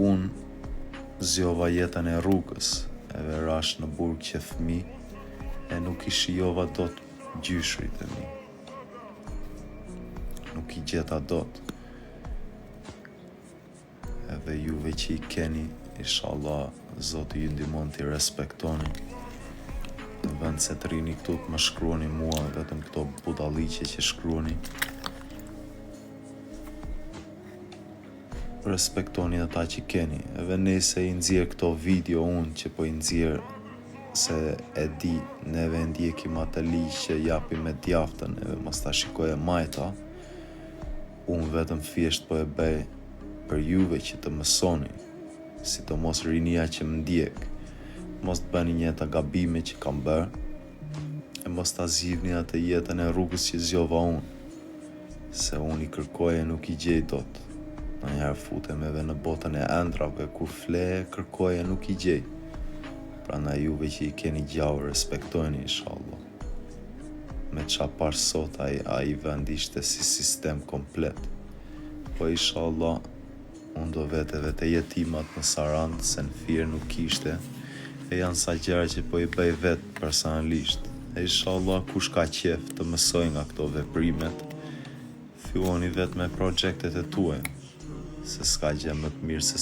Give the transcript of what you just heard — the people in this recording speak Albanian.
unë zjova jetën e rrugës, edhe rash në burg që fëmi, e nuk I shijova dot gjyshrit e mi. Nuk I gjeta dot. Edhe juve që I keni, inshallah, Zoti ju ndihmon t'i respektoni. Në vend se të rini këtu të më shkruani mua, vetëm këto budalliqe që shkruani, respektoni ata që keni. Edhe nëse I nxjerr këto video unë që po I nxjerr se e di, neve ndjekim atë ligj që japi me djaftën, edhe mos ta shikoj e majta, unë vetëm thjesht po e bëj për juve që të mësoni, sidomos rinia që më ndjek, mos të bëni një të gabime që kam bërë, e mos ta zgjidhni atë jetën e rrugës që zgjova unë, se unë I kërkoj e nuk I gjej dot. Ndonjëherë futem edhe në botën e ëndrave, kur fle, kërkoj e nuk I gjej. Prandaj juve që I keni gjallë, respektojni inshallah. Me qa parë sot, ai vend ishte si sistem komplet. Po inshallah, unë do vete jetimat në Sarandë, se në Fier nuk ishte, e janë sa gjëra që po I bëj vetë personalisht. E inshallah, kush ka qef të mësoj nga këto veprimet, filloni vetë me projektet e tuaja, se s'ka gjë më të mirë se